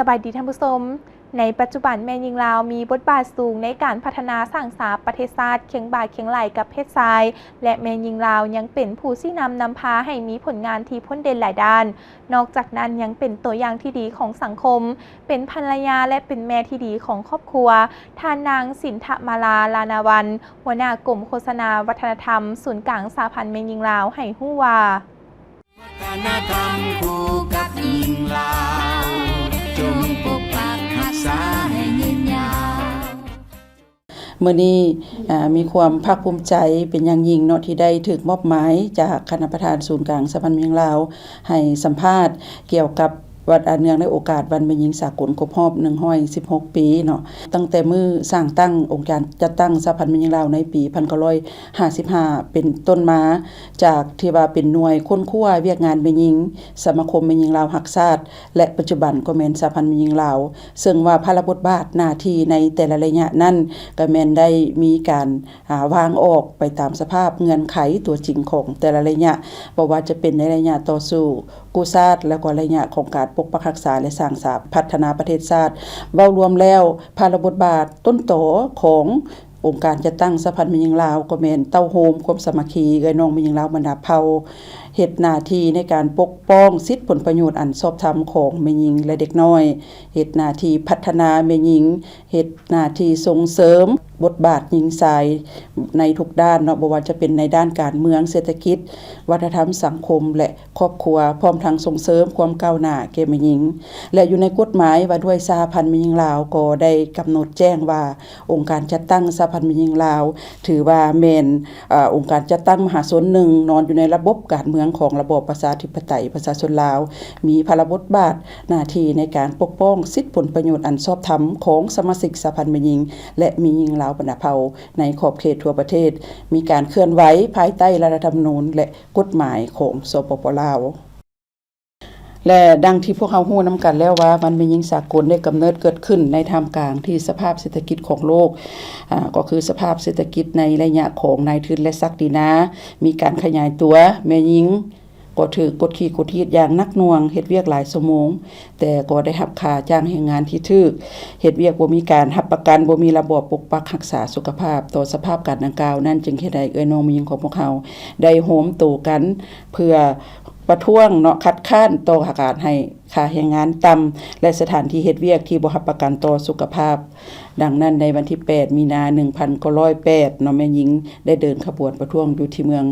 สบายดีท่านผู้ชมในปัจจุบันแม่หญิงลาวมีบทบาทสูงในการพัฒนาสร้างสรรค์ประเทศชาติเคียงบ่าเคียงไหลกับเพศชายและแม่หญิงลาวยังเป็นผู้ชี้นำพาให้มีผลงานที่พ้นเด่นหลายด้านนอกจากนั้นยังเป็นตัวอย่างที่ดีของสังคมเป็นภรรยาและเป็นแม่ที่ดีของครอบครัวท่านนางสินทมาลาลานาวันหัวหน้ากรมโฆษณาวัฒนธรรมศูนย์กลางสหพันธ์แม่หญิงลาวให้ฮู้ว่าวัฒนธรรมคู่กับหญิงลาวจงปกปักรักษาให้ยืนยาวมื้อนี้มีความภาคภูมิใจเป็นอย่างยิ่งเนาะที่ได้ถูกมอบหมายจากคณะประธานศูนย์กลางสหพันธ์แม่หญิงลาวให้สัมภาษณ์เกี่ยวกับวัดเนื่องในโอกาสวันแม่หญิงสากลครบรอบ116ปีเนาะตั้งแต่มื้อสร้างตั้งองค์การจัดตั้งสหพันธ์แม่หญิงลาวในปี1955เป็นต้นมาจากที่ว่าเป็นหน่วยค้นคว้าเวียกงานแม่หญิงสมาคมแม่หญิงลาวรักชาติและปัจจุบันก็แม่นสหพันธ์แม่หญิงลาวซึ่งว่าภาระบทบาทหน้าที่ในแต่ละระยะนั้นก็แม่นได้มีการวางออกไปตามสภาพเงื่อนไขตัวจริงของแต่ละระยะบ่ว่าจะเป็นในระยะต่อสู้กู้ชาติแล้วก็ระยะของการปกปักรักษาและสร้างสรรค์พัฒนาประเทศชาติเว้ารวมแล้วภาระบทบาทต้นตอขององค์การจัดตั้งสหพันธ์แม่หญิงลาวก็แม่นเต้าโฮมความสามัคคีกับน้องแม่หญิงลาวบรรดาเผ่าเฮ็ดหน้าที่ในการปกป้องสิทธิผลประโยชน์อันชอบธรรมของแม่หญิงและเด็กน้อยเฮ็ดหน้าที่พัฒนาแม่หญิงเฮ็ดหน้าที่ส่งเสริมบทบาทหญิงชายในทุกด้านเนาะบ่ว่าจะเป็นในด้านการเมืองเศรษฐกิจวัฒนธรรมสังคมและครอบครัวพร้อมทั้งส่งเสริมความก้าวหน้าแก่แม่หญิงและอยู่ในกฎหมายว่าด้วยสหพันธ์แม่หญิงลาวก็ได้กำหนดแจ้งว่าองค์การจัดตั้งสหพันธ์แม่หญิงลาวถือว่าแม่นองค์การจัดตั้งมหาชนหนึ่งนอนอยู่ในระบบการเมืองของระบอบประชาธิปไตยประชาชนลาวมีภาระบทบาทหน้าที่ในการปกป้องสิทธิผลประโยชน์อันชอบธรรมของสมาชิกสหพันธ์แม่หญิงและแม่หญิงลาวบรรดาเผ่าในขอบเขตทั่วประเทศมีการเคลื่อนไหวภายใต้รัฐธรรมนูญและกฎหมายของสปป.ลาวและดังที่พวกเราฮู้นํกันแล้วว่าวันแม่หญิงสากลได้กำเนิดเกิดขึ้นในท่ามกลางที่สภาพเศรษฐกิจของโลกก็คือสภาพเศรษฐกิจในระยะของนายทุนและศักดินามีการขยายตัวแม่หญิงก็ถือกดขี่กดฮีดอย่างนักหน่วงเฮ็ดเวียกหลายชั่วโมงแต่ก็ได้รับค่าจ้างแรงงานที่ถูกเฮ็ดเวียกบ่มีการรับประกันบ่มีระบบปกปักรักษาสุขภาพต่อสภาพการดังกล่าวนั้นจึงเฮ็ดให้น้องแม่หญิงของพวกเขาได้โหมโตกันเพื่อประท้วงเนาะคัดค้านต่อการให้ค่าแรงงานต่ำและสถานที่เฮ็ดเวียกที่บ่รับประกันต่อสุขภาพดังนั้นในวันที่8มีนา1908เนาะแม่หญิงได้เดินขบวนประท้วงอยู่ที่เมือง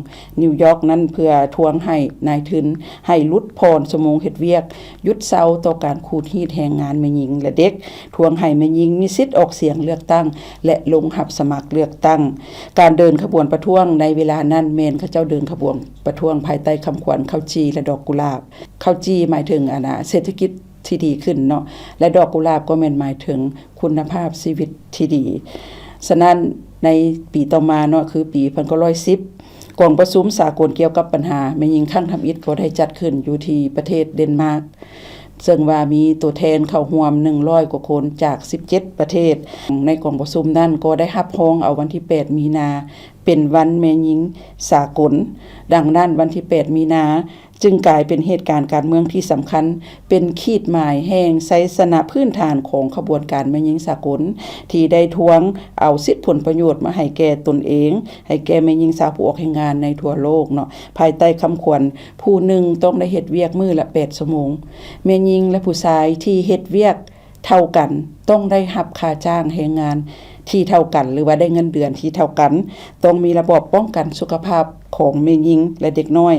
นิวยอร์กนั้นเพื่อทวงให้นายทุนให้ลดพรชั่วโมงเฮ็ดเวียกหยุดเซาต่อการขูดรีดแรงงานแม่หญิงและเด็กทวงให้แม่หญิงมีสิทธิ์ออกเสียงเลือกตั้งและลงรับสมัครเลือกตั้งการเดินขบวนประท้วงในเวลานั้นแม่นเขาเจ้าเดินขบวนประท้วงภายใต้คำขวัญข้าวจีและดอกกุหลาบข้าวจีหมายถึงเศรษฐกิจที่ดีขึ้นเนาะและดอกกุหลาบก็แม่นหมายถึงคุณภาพชีวิตที่ดีฉะนั้นในปีต่อมาเนาะคือปี1910กองประชุมสากลเกี่ยวกับปัญหาแม่หญิงข้างทำอิฐก็ได้จัดขึ้นอยู่ที่ประเทศเดนมาร์กซึ่งว่ามีตัวแทนเข้าร่วม100กว่าคนจาก17ประเทศในกองประชุมนั้นก็ได้รับรองเอาวันที่8มีนาเป็นวันแม่หญิงสากลดังนั้นวันที่8มีนาจึงกลายเป็นเหตุการณ์การเมืองที่สำคัญเป็นขีดหมายแห่งไสยชนะพื้นฐานของขบวนการแม่หญิงสากลที่ได้ทวงเอาสิทธิผลประโยชน์มาให้แก่ตนเองให้แก่แม่หญิงสาวผู้ออกแรงงานในทั่วโลกเนาะภายใต้คำขวัญผู้หนึ่งต้องได้เฮ็ดเวียกมื้อละ8ชั่วโมงแม่หญิงและผู้ชายที่เฮ็ดเวียกเท่ากันต้องได้รับค่าจ้างแรงงานที่เท่ากันหรือว่าได้เงินเดือนที่เท่ากันต้องมีระบบป้องกันสุขภาพของแม่หญิงและเด็กน้อย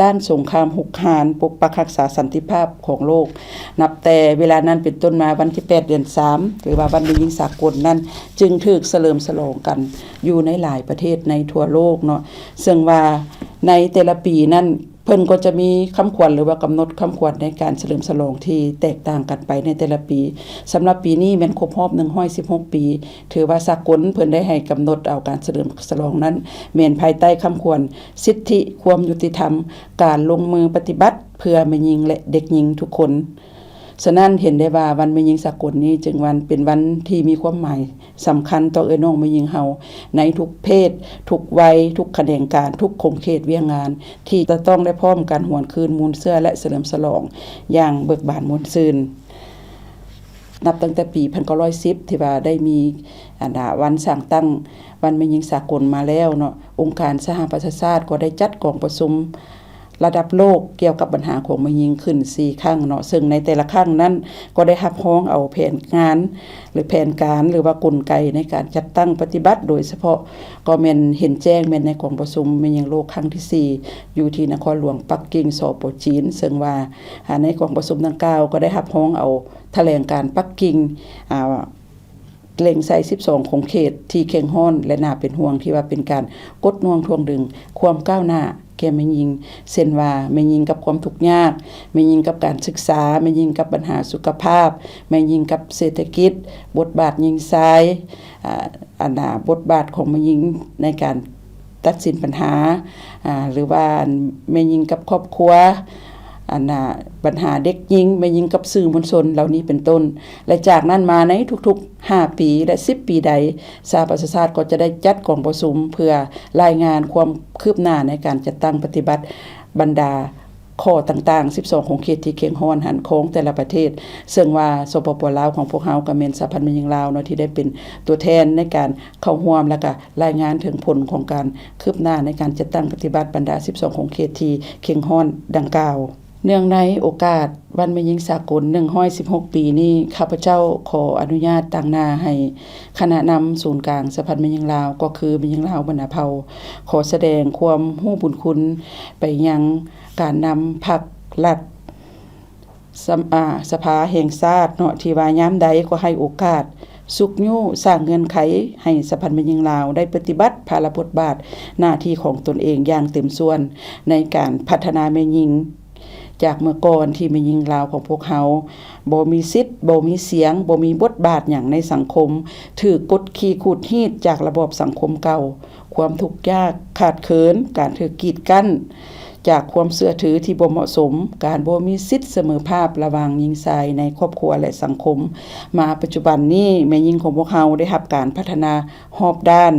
ต้านสงครามหุกหาญปกปักรักษาสันติภาพของโลกนับแต่เวลานั้นเป็นต้นมาวันที่8เดือน3หรือว่าวันแม่หญิงสากลนั้นจึงถูกเฉลิมฉลองกันอยู่ในหลายประเทศในทั่วโลกเนาะซึ่งว่าในแต่ละปีนั้นเพิ่นก็จะมีคำขวัญหรือว่ากำหนดคำขวัญในการเฉลิมฉลองที่แตกต่างกันไปในแต่ละปีสำหรับปีนี้แม่นครบรอบ116ปีถือว่าสากลเพิ่นได้ให้กำหนดเอาการเฉลิมฉลองนั้นแม่นภายใต้คำขวัญสิทธิความยุติธรรมการลงมือปฏิบัติเพื่อแม่หญิงและเด็กหญิงทุกคนฉะนั้นเห็นได้ว่าวันแม่หญิงสากลนี้จึงวันเป็นวันที่มีความหมายสำคัญต่อน้องแม่หญิงเฮาในทุกเพศทุกวัยทุกแขนงการทุกคงเขตเวียงงานที่จะต้องได้พร้อมกันหวนคืนมูลเสื้อและเฉลิมฉลองอย่างเบิกบานมวลซื่น นับตั้งแต่ปี1910ที่ว่าได้มีวันสร้างตั้งวันแม่หญิงสากลมาแล้วเนาะองค์การสหประชาชาติก็ได้จัดกองประชุมระดับโลกเกี่ยวกับปัญหาของแม่หญิงขึ้น4ครั้งเนาะซึ่งในแต่ละครั้งนั้นก็ได้รับร้องเอาแผนงานหรือแผนการหรือว่ากลไกในการจัดตั้งปฏิบัติโดยเฉพาะก็แม่นเห็นแจ้งแม่นในกองประชุมแม่หญิงโลกครั้งที่4อยู่ที่นครหลวงปักกิ่งสป.จีนซึ่งว่าในกองประชุมดังกล่าวก็ได้รับร้องเอาแถลงการปักกิ่งเล็งใส่12ของเขตที่เข้มข้นและน่าเป็นห่วงที่ว่าเป็นการกดน่วงทวงดึงความก้าวหน้าแก่แม่หญิงเช่นว่าแม่หญิงกับความทุกข์ยากแม่หญิงกับการศึกษาแม่หญิงกับปัญหาสุขภาพแม่หญิงกับเศรษฐกิจบทบาทหญิงชายบทบาทของแม่หญิงในการตัดสินปัญหาหรือว่าแม่หญิงกับครอบครัวปัญหาเด็กหญิงแม่หญิงกับสื่อมวลชนเหล่านี้เป็นต้นและจากนั้นมาในทุกๆ5ปีและ10ปีใดสหประชาชาติก็จะได้จัดกองประชุมเพื่อรายงานความคืบหน้าในการจัดตั้งปฏิบัติบรรดาข้อต่างๆ12ของเขตที่เคียงฮ้อนหันของแต่ละประเทศซึ่งว่าสปป.ลาวของพวกเฮาก็แม่นสหพันธ์แม่หญิงลาวเนาะที่ได้เป็นตัวแทนในการเข้าร่วมและก็รายงานถึงผลของการคืบหน้าในการจัดตั้งปฏิบัติบรรดา12ของเขตที่เคียงฮ้อนดังกล่าวเนื่องในโอกาสวันแม่หญิงสากล116ปีนี้ข้าพเจ้าขออนุญาตตั้งหน้าให้คณะนำศูนย์กลางสหพันธ์แม่หญิงลาวก็คือแม่หญิงลาวบรรณาเผ่าขอแสดงความรู้บุญคุณไปยังการนำพรรครัฐสภาแห่งชาติเนาะที่ว่ายามใดก็ให้โอกาสสุกยู่สร้างเงื่อนไขให้สหพันธ์แม่หญิงลาวได้ปฏิบัติภารบทบาทหน้าที่ของตนเองอย่างเต็มส่วนในการพัฒนาแม่หญิงจากเมื่อก่อนที่แม่หญิงลาวของพวกเฮาบ่มีสิทธิ์บ่มีเสียงบ่มีบทบาทหยังในสังคมถูกกดขี่ขูดฮีดจากระบบสังคมเก่าความทุกข์ยากขาดเขินการถูกกีดกั้นจากความเชื่อถือที่บ่เหมาะสมการบ่มีสิทธิเสมอภาพระหว่างหญิงชายในครอบครัวและสังคมมาปัจจุบันนี้แม่หญิงของพวกเฮาได้รับการพัฒนารอบด้าน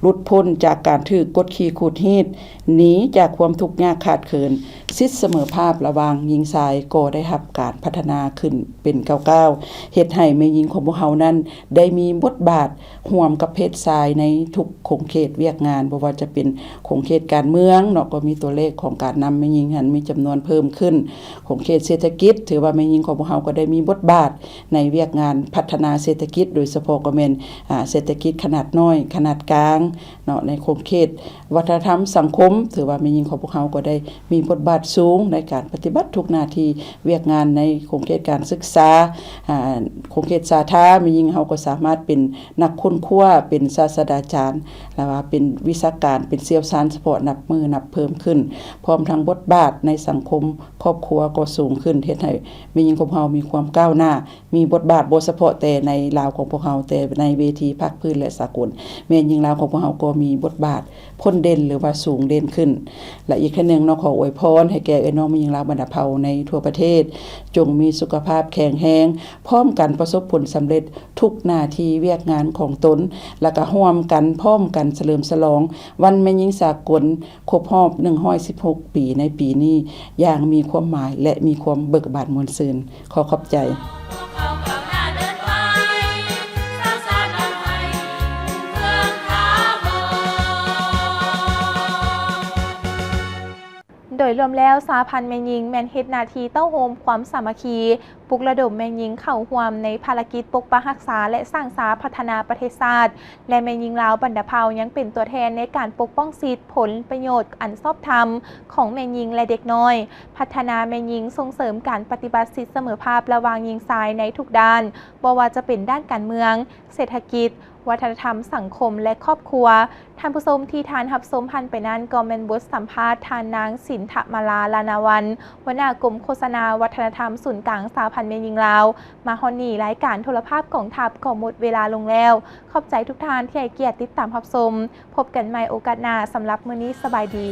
หลุดพ้นจากการถูกกดขี่ขูดฮีดหนีจากความทุกข์ยากขาดเขินสิทธิเสมอภาพระหว่างหญิงชายก็ได้รับการพัฒนาขึ้นเป็นก้าวๆเฮ็ดให้แม่หญิงของพวกเฮานั้นได้มีบทบาทร่วมกับเพศชายในทุกขงเขตเวียกงานบ่ว่าจะเป็นขงเขตการเมืองเนาะก็มีตัวเลขของการนำแม่หญิงหันมีจำนวนเพิ่มขึ้นของเขตเศรษฐกิจถือว่าแม่หญิงของพวกเฮาก็ได้มีบทบาทในเวียกงานพัฒนาเศรษฐกิจโดยเฉพาะก็แม่นเศรษฐกิจขนาดน้อยขนาดกลางเนาะในขงเขตวัฒนธรรมสังคมถือว่าแม่หญิงของพวกเฮาก็ได้มีบทบาทสูงในการปฏิบัติทุกหน้าที่เวียกงานในขงเขตการศึกษาขงเขตสาธารณะแม่หญิงเฮาก็สามารถเป็นนักค้นคว้าเป็นศาสตราจารย์แล้วว่าเป็นวิชาการเป็นเชี่ยวชาญเฉพาะนับมือนับเพิ่มขึ้นพร้อมทั้งบทบาทในสังคมครอบครัวก็สูงขึ้นเฮ็ดให้แม่หญิงของเฮามีความก้าวหน้ามีบทบาทบ่เฉพาะแต่ในลาวของพวกเฮาแต่ในเวทีภาคพื้นและสากลแม่หญิงลาวของพวกเฮาก็มีบทบาทพ้นเด่นหรือว่าสูงเด่นขึ้นและอีกขั้นนึงเนาะขออวยพรให้แก่น้องแม่หญิงลาวบรรดาเผ่าในทั่วประเทศจงมีสุขภาพแข็งแรงพร้อมกันประสบผลสำเร็จทุกหน้าที่เวียกงานของตนแล้วก็ร่วมกันพร้อมกันเฉลิมฉลองวันแม่หญิงสากลครบรอบ116ปีในปีนี้อย่างมีความหมายและมีความเบิกบานมวลซื่นขอขอบใจโดยรวมแล้วสหพันธ์แม่หญิงแม่นเฮ็ดหน้าที่เต้าโฮมความสามัคคีปลุกระดมแม่หญิงเข้าร่วมในภารกิจปกปักรักษาและสร้างสรรค์พัฒนาประเทศชาติและแม่หญิงลาวบรรดาเผ่ายังเป็นตัวแทนในการปกป้องสิทธิผลประโยชน์อันชอบธรรมของแม่หญิงและเด็กน้อยพัฒนาแม่หญิงส่งเสริมการปฏิบัติสิทธิเสมอภาพระหว่างหญิงชายในทุกด้านบ่ว่าจะเป็นด้านการเมืองเศรษฐกิจวัฒนธรรมสังคมและครอบครัวท่านผู้ชมที่ทานรับชมผ่านไปนั้นก็แม่นบทสัมภาษณ์ทานนางสินธมาลาลานาวันหัวหน้ากรมโฆษณาวัฒนธรรมศูนย์กลางสหพันธ์แม่หญิงลาวมาฮอดนี้รายการโทรภาพกองทัพก็หมดเวลาลงแล้วขอบใจทุกท่านที่ให้เกียรติติดตามรับชมพบกันใหม่โอกาสหน้าสำหรับมื้อนี้สบายดี